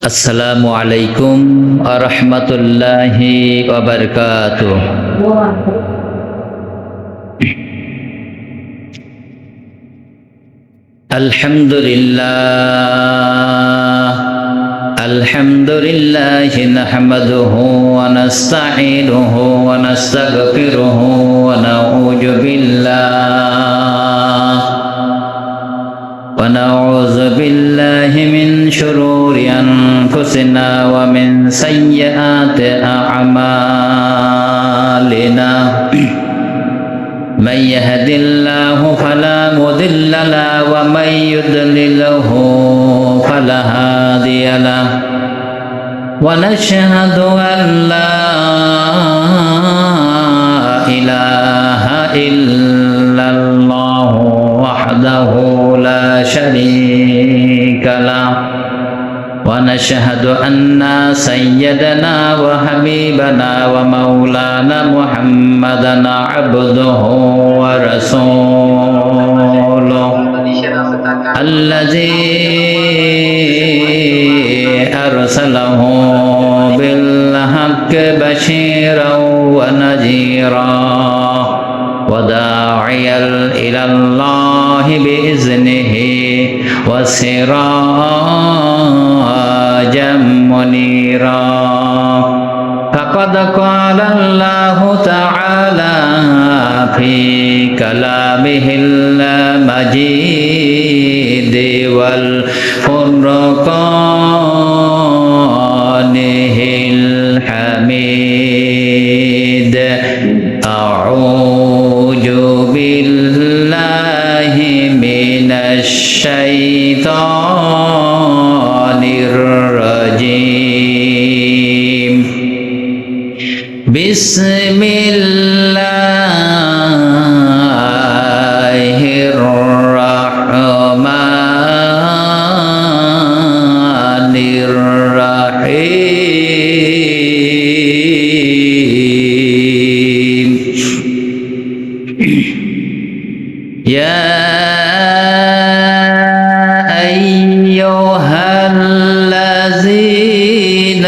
আসসালামু আলাইকুম ওয়া রাহমাতুল্লাহি ওয়া বারাকাতুহু। আলহামদুলিল্লাহি নাহমাদুহু ওয়া নাস্তাঈনুহু ওয়া নাস্তাগফিরুহু ওয়া নাউযু বিল্লাহি মিন শুরুরি আনফুসিনা ওয়া মিন সাইয়্যাতি আ'মালিনা। من يهد الله فلا مضل له ومن يضلله فلا هادي له ونشهد أن لا إله إلا الله وحده لا شريك له ونشهد أن سيدنا وحبيبنا ومولانا محمدا عبده ورسوله الذي أرسله بالحق بشيرا ونذيرا وداعيا إلى الله بإذنه وسراجا منيرا. فقد قال الله تعالى في كلامه المجيد والفرقانه الحميد: أعوذ بالله من الشيطان الرجيم. بسم الله الرحمن الرحيم. يا أيها الذين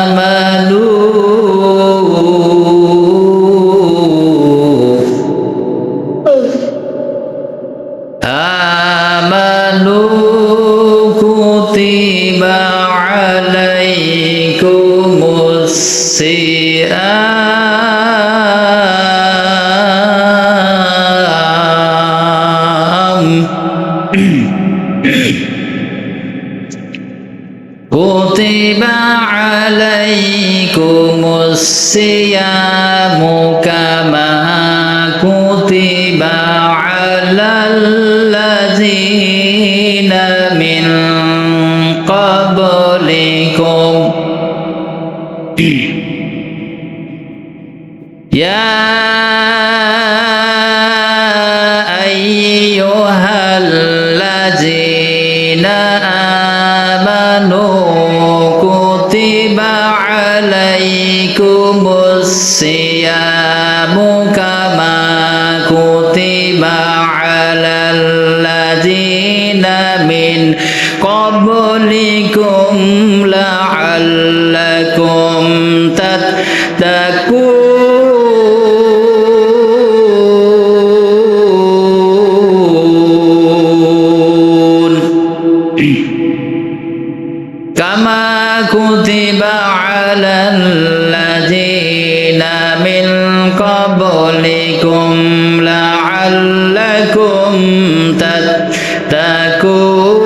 آمنوا كتب عليكم الصيام كتب عليكم الصيام كما كتب على الذين من قبلكم يا أيها الذين آمنوا كتب عليكم الصيام كما كتب على الذين من قبلكم لعلكم تتقون كما كتب على الذين من قبلكم لعلكم تتقون.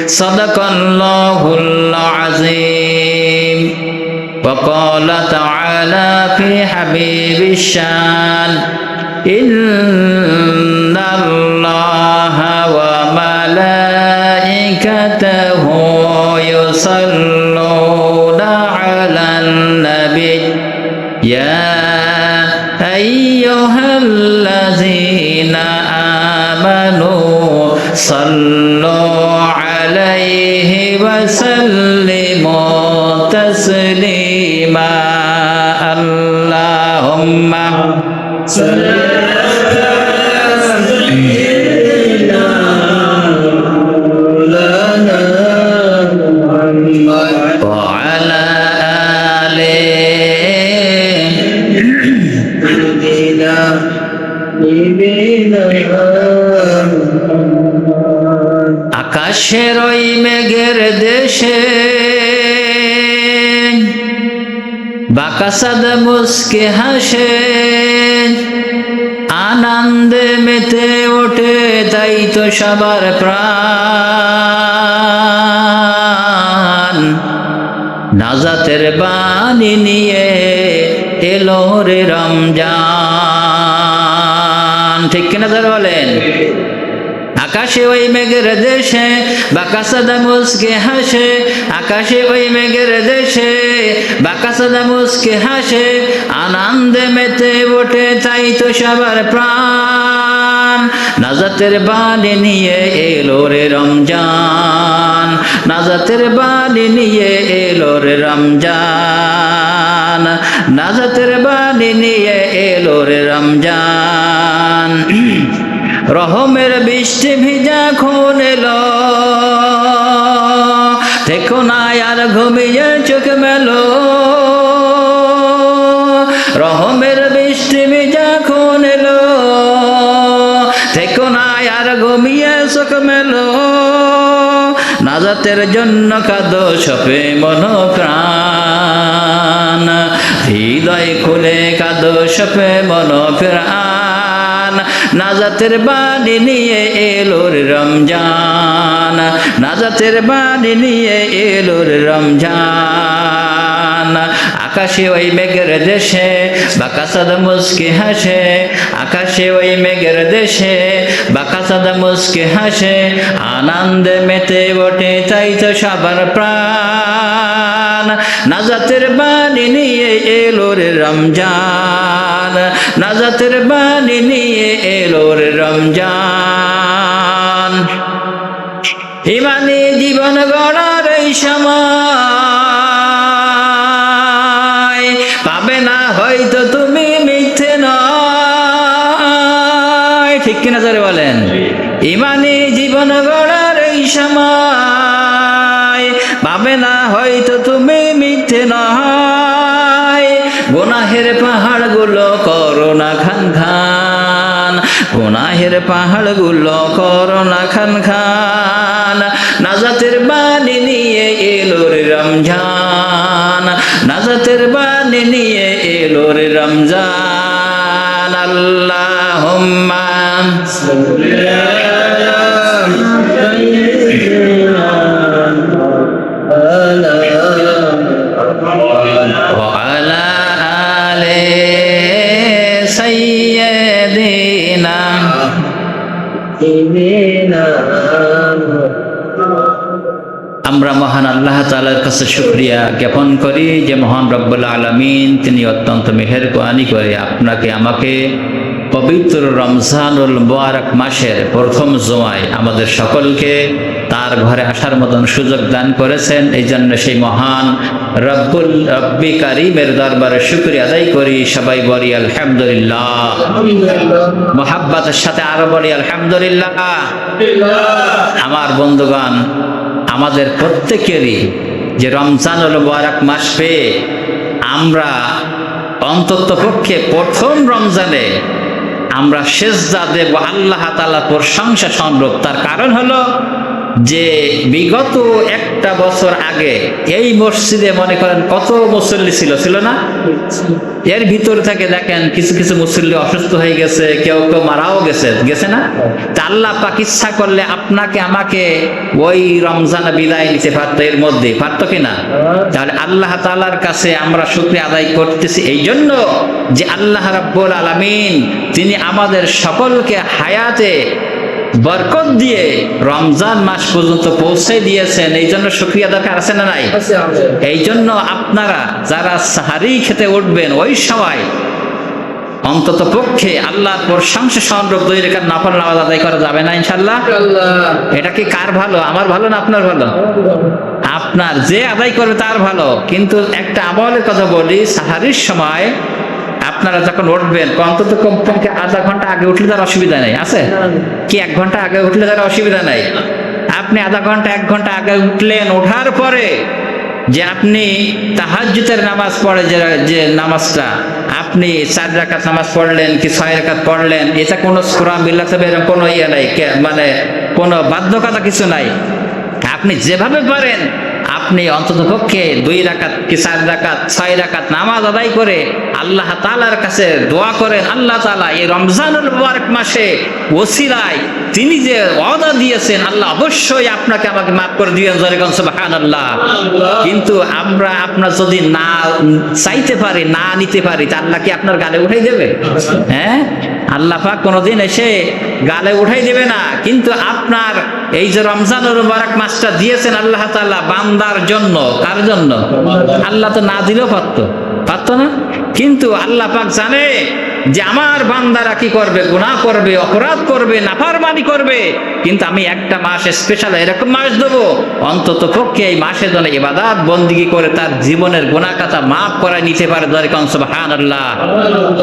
صدق الله العظيم. وقال تعالى في حبيب الشان: إن الله وملائكته يصلون على النبي يا أيها الذين آمنوا صلوا عليه وسلموا تسليما. اللهم وعلى আকাশের ওই মেঘের দেশে বাকাসাদ মুস্কে হাসে, আনন্দে মেতে ওঠে তাই তো সবার প্রাণ। নাজাতের বাণী নিয়ে এলো রে রমজান। ঠিক কিনা ধর বলেন? আকাশে ওই মেঘের দেশে বাকাসাদা মুস্কে হাসে, আকাশে ওই মেঘের দেশে বাকাসাদা মুস্কে হাসে, আনন্দে মেতে ওঠে তাই তো সবার প্রাণ। নাজাতের বাণী নিয়ে এলো রে রমজান, নাজাতের বাণী নিয়ে এলো রে রমজান, নাজাতের বাণী নিয়ে এলো রে রমজান। রহমের বৃষ্টি ভিজা খুন এলো, দেখো না আর ঘুমিয়ে চোখ মেলো। রহমের বৃষ্টি ভিজা খুন এলো, দেখো না আর ঘুমিয়ে চোখ মেলো। নাজাতের জন্য কাঁদো সপে মন প্রাণ, হৃদয় খুলে কাঁদো সপে মন প্রাণ। নাজাতের বাণী নিয়ে এলো রে রমজান, নাজাতের বাণী নিয়ে এলো রে রমজান। আকাশে ওই মেঘের দেশে বাকাসাদ মুস্কে হাসে, আকাশে ওই মেঘের দেশে বাকাসাদ মুস্কে হাসে, আনন্দে মেতে ওঠে তাই তো সবার প্রাণ। নাজাতের বাণী নিয়ে এলো রে রমজান, নাজাতের বাণী নিয়ে এলো রে রমজান। ইমানি জীবন গড়ার এই সময় পাবে না হয়তো তুমি মিথ্যে নয়। ঠিক কিনা জোরে বলেন? ইমানি জীবন গড়ার এই সময় পাবে না হয়তো তুমি মিথ্যে নয়। গুনাহের পাহাড় গুলো করো না খান খান, গুনাহের পাহাড় গুলো করো না খান খান। নাজাতের বাণী নিয়ে এলো রে রমজান, নাজাতের বাণী নিয়ে এলো রে রমজান। আল্লাহুম্মা وعلى آل سيدنا আমরা মহান আল্লাহ তাআলার কাছে শুকরিয়া জ্ঞাপন করি যে মহান রব্বুল আলামিন তিনি অত্যন্ত মেহেরবানি করে আপনাকে আমাকে পবিত্র রমজানুল মুবারক মাসের প্রথম জুমায় আমাদের সকলকে তার ঘরে আসার মতন সুযোগ দান করেছেন। এই জন্য সেই মহান রব্বি কারীমের দরবারে শুকরিয়া আদায় করি। সবাই বলি আলহামদুলিল্লাহ, মুহাব্বতের সাথে আরো বলি আলহামদুলিল্লাহ। আমার বন্ধুগণ, আমাদের প্রত্যেকেরই যে রমজানুল মুবারক মাস পেয়ে আমরা অন্তত পক্ষে প্রথম রমজানে আমরা সেজদা দেব আল্লাহ তাআলার প্রশংসা স্বরূপ। তার কারণ হলো যে বিগত একটা বছর আগে এই মসজিদে মনে করেন কত মুসল্লি ছিল না? এর ভিতর থেকে দেখেন কিছু কিছু মুসল্লি অসুস্থ হয়ে গেছে, কেউ কেউ মারাও গেছে না? তা আল্লাহ পাক ইচ্ছা করলে আপনাকে আমাকে ওই রমজান বিদায় নিতে পারতো, এর মধ্যে পারতো কিনা? তাহলে আল্লাহ তাআলার কাছে আমরা শুকরিয়া আদায় করতেছি এই জন্য যে আল্লাহ রাব্বুল আলামিন তিনি আমাদের সকলকে হায়াতে বরকত দিয়ে রমজান মাস পর্যন্ত পৌঁছে দিয়েছেন। এই জন্য শুকরিয়া দরকার আছে না নাই? এই জন্য আপনারা যারা সাহারি খেতে উঠবেন ওই সময় অন্তত পক্ষে আল্লাহর প্রশংসা স্বরূপ 2 রাকাত নফল নামাজ আদায় করা যাবে না ইনশাআল্লাহ? এটা কি কার ভালো? আমার ভালো না আপনার ভালো? আপনার, যে আদায় করবে তার ভালো। কিন্তু একটা আমলের কথা বলি, সাহারির সময় আপনারা যখন উঠবেন অন্তত কমপক্ষে আধা ঘন্টা আগে উঠলে তার অসুবিধা নেই, আছে কি? 1 ঘন্টা আগে উঠলে তার অসুবিধা নাই। আপনি আধা ঘন্টা 1 ঘন্টা আগে উঠলেন, ওঠার পরে যে আপনি তাহাজ্জুদের নামাজ পড়ে যে নামাজটা আপনি 4 রাকাত নামাজ পড়লেন কি 6 রাকাত পড়লেন, এটা কোনো সূরা মিলাতে এরকম কোনো ইয়ে নাই, মানে কোনো বাধ্যকতা কিছু নাই। আপনি যেভাবে পারেন আপনি অন্ততপক্ষে 2 রাকাত কি 4 রাকাত 6 রাকাত নামাজ আদায় করে আল্লাহ তাআলার কাছে দোয়া করেন, আল্লাহ তাআলা এই রমজানুল মুবারক মাসে ওসিলায় তিনি যে ওয়াদা দিয়েছেন আল্লাহ অবশ্যই আপনাকে আমাকে মাফ করে দিবেন, জোরে বলেন সুবহানাল্লাহ। কিন্তু আপনার যদি না চাইতে পারি, না নিতে পারি, তা আল্লাহ কি আপনার গালে উঠাই দেবে? হ্যাঁ, আল্লাহ পাক কোনোদিন এসে গালে উঠাই দেবে না। কিন্তু আপনার এই যে রমজানুল মুবারক মাসটা দিয়েছেন আল্লাহ তাআলা বান্দার জন্য, কার জন্য? আল্লাহ তো না দিলেও পারতো না, কিন্তু আল্লাহ পাক জানে যে আমার বান্দারা কি করবে, গুনাহ করবে, অপরাধ করবে, নাফরমানি করবে, কিন্তু আমি একটা মাস স্পেশাল এরকম মাস দেবো অন্তত পক্ষে এই মাসে যেন ইবাদত বন্দেগী করে তার জীবনের গুনাহ খাতা মাফ করে নিতে পারে, জোরে বলেন সুবহানাল্লাহ।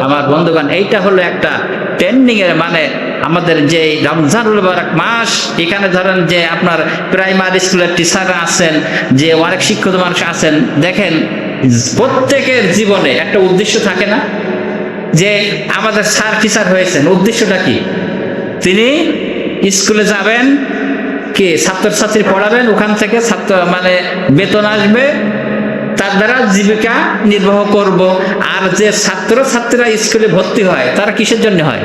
আমার বন্ধুগণ, এইটা হলো একটা ট্রেন্ডিং এর, মানে আমাদের যে রমজানুল মুবারক মাস, এখানে ধরেন যে আপনার প্রাইমারি স্কুলের টিচাররা আছেন, যে অনেক শিক্ষিত মানুষ আছেন, দেখেন প্রত্যেকের জীবনে একটা উদ্দেশ্য থাকে না, যে আমাদের স্যার টিচার হয়েছেন, উদ্দেশ্যটা কি? তিনি স্কুলে যাবেন, কি ছাত্রছাত্রী পড়াবেন, ওখান থেকে ছাত্র মানে বেতন আসবে, তার দ্বারা জীবিকা নির্বাহ করব। আর যে ছাত্রছাত্রীরা স্কুলে ভর্তি হয় তারা কিসের জন্য হয়?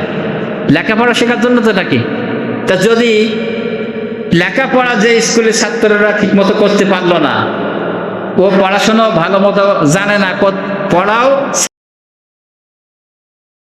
লেখাপড়া শেখার জন্য তো নাকি? তা যদি লেখাপড়া যে স্কুলের ছাত্ররা ঠিক মতো করতে পারলো না, ও পড়াশোনা ভালো মতো জানে না, পড়াও